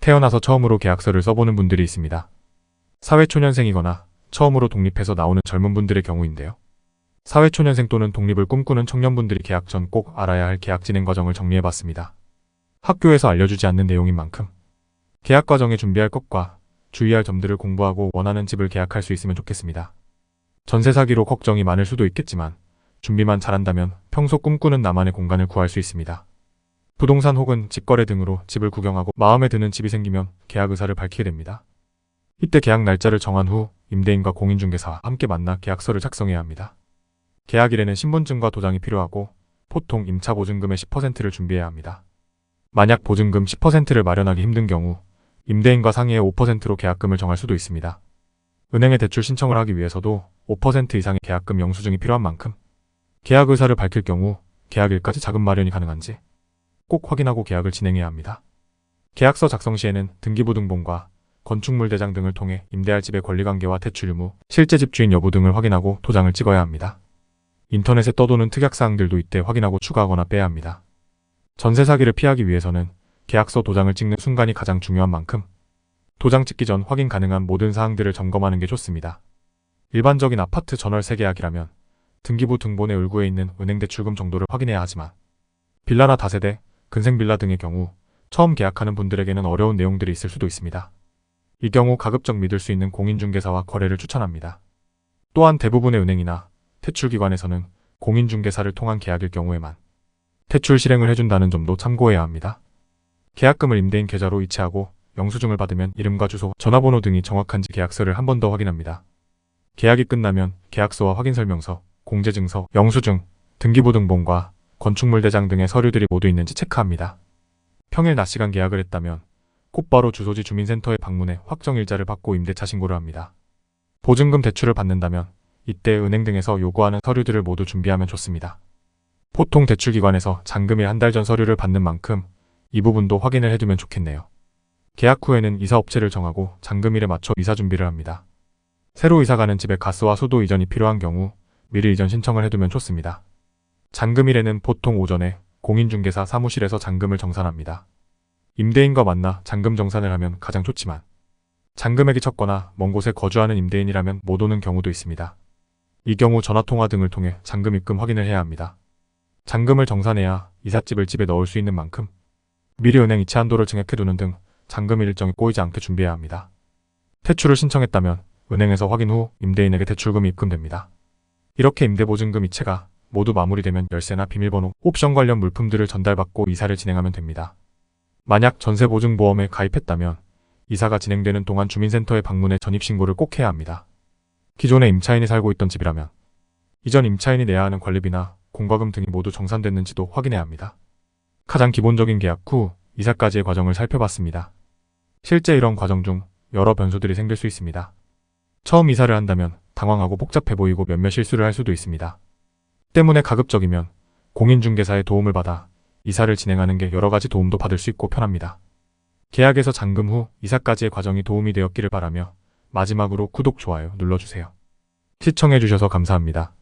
태어나서 처음으로 계약서를 써보는 분들이 있습니다. 사회초년생이거나 처음으로 독립해서 나오는 젊은 분들의 경우인데요. 사회초년생 또는 독립을 꿈꾸는 청년분들이 계약 전 꼭 알아야 할 계약 진행 과정을 정리해봤습니다. 학교에서 알려주지 않는 내용인 만큼 계약 과정에 준비할 것과 주의할 점들을 공부하고 원하는 집을 계약할 수 있으면 좋겠습니다. 전세 사기로 걱정이 많을 수도 있겠지만 준비만 잘한다면 평소 꿈꾸는 나만의 공간을 구할 수 있습니다. 부동산 혹은 직거래 등으로 집을 구경하고 마음에 드는 집이 생기면 계약 의사를 밝히게 됩니다. 이때 계약 날짜를 정한 후 임대인과 공인중개사와 함께 만나 계약서를 작성해야 합니다. 계약일에는 신분증과 도장이 필요하고 보통 임차 보증금의 10%를 준비해야 합니다. 만약 보증금 10%를 마련하기 힘든 경우 임대인과 상의해 5%로 계약금을 정할 수도 있습니다. 은행에 대출 신청을 하기 위해서도 5% 이상의 계약금 영수증이 필요한 만큼 계약 의사를 밝힐 경우 계약일까지 자금 마련이 가능한지 꼭 확인하고 계약을 진행해야 합니다. 계약서 작성 시에는 등기부등본과 건축물 대장 등을 통해 임대할 집의 권리관계와 대출 유무, 실제 집주인 여부 등을 확인하고 도장을 찍어야 합니다. 인터넷에 떠도는 특약사항들도 이때 확인하고 추가하거나 빼야 합니다. 전세 사기를 피하기 위해서는 계약서 도장을 찍는 순간이 가장 중요한 만큼 도장 찍기 전 확인 가능한 모든 사항들을 점검하는 게 좋습니다. 일반적인 아파트 전월세 계약이라면 등기부 등본에 을구에 있는 은행 대출금 정도를 확인해야 하지만 빌라나 다세대, 근생빌라 등의 경우 처음 계약하는 분들에게는 어려운 내용들이 있을 수도 있습니다. 이 경우 가급적 믿을 수 있는 공인중개사와 거래를 추천합니다. 또한 대부분의 은행이나 대출기관에서는 공인중개사를 통한 계약일 경우에만 대출 실행을 해준다는 점도 참고해야 합니다. 계약금을 임대인 계좌로 이체하고 영수증을 받으면 이름과 주소, 전화번호 등이 정확한지 계약서를 한 번 더 확인합니다. 계약이 끝나면 계약서와 확인설명서, 공제증서, 영수증, 등기부등본과 건축물 대장 등의 서류들이 모두 있는지 체크합니다. 평일 낮 시간 계약을 했다면 곧바로 주소지 주민센터에 방문해 확정일자를 받고 임대차 신고를 합니다. 보증금 대출을 받는다면 이때 은행 등에서 요구하는 서류들을 모두 준비하면 좋습니다. 보통 대출기관에서 잔금일 한 달 전 서류를 받는 만큼 이 부분도 확인을 해두면 좋겠네요. 계약 후에는 이사업체를 정하고 잔금일에 맞춰 이사 준비를 합니다. 새로 이사가는 집에 가스와 수도 이전이 필요한 경우 미리 이전 신청을 해두면 좋습니다. 잔금일에는 보통 오전에 공인중개사 사무실에서 잔금을 정산합니다. 임대인과 만나 잔금 정산을 하면 가장 좋지만 잔금액이 적거나 먼 곳에 거주하는 임대인이라면 못 오는 경우도 있습니다. 이 경우 전화통화 등을 통해 잔금 입금 확인을 해야 합니다. 잔금을 정산해야 이삿집을 집에 넣을 수 있는 만큼 미리 은행 이체 한도를 증액해두는 등 잔금 일정이 꼬이지 않게 준비해야 합니다. 대출을 신청했다면 은행에서 확인 후 임대인에게 대출금이 입금됩니다. 이렇게 임대보증금 이체가 모두 마무리되면 열쇠나 비밀번호, 옵션 관련 물품들을 전달받고 이사를 진행하면 됩니다. 만약 전세보증보험에 가입했다면 이사가 진행되는 동안 주민센터에 방문해 전입신고를 꼭 해야 합니다. 기존에 임차인이 살고 있던 집이라면 이전 임차인이 내야 하는 관리비나 공과금 등이 모두 정산됐는지도 확인해야 합니다. 가장 기본적인 계약 후 이사까지의 과정을 살펴봤습니다. 실제 이런 과정 중 여러 변수들이 생길 수 있습니다. 처음 이사를 한다면 당황하고 복잡해 보이고 몇몇 실수를 할 수도 있습니다. 때문에 가급적이면 공인중개사의 도움을 받아 이사를 진행하는 게 여러 가지 도움도 받을 수 있고 편합니다. 계약에서 잔금 후 이사까지의 과정이 도움이 되었기를 바라며 마지막으로 구독, 좋아요 눌러주세요. 시청해주셔서 감사합니다.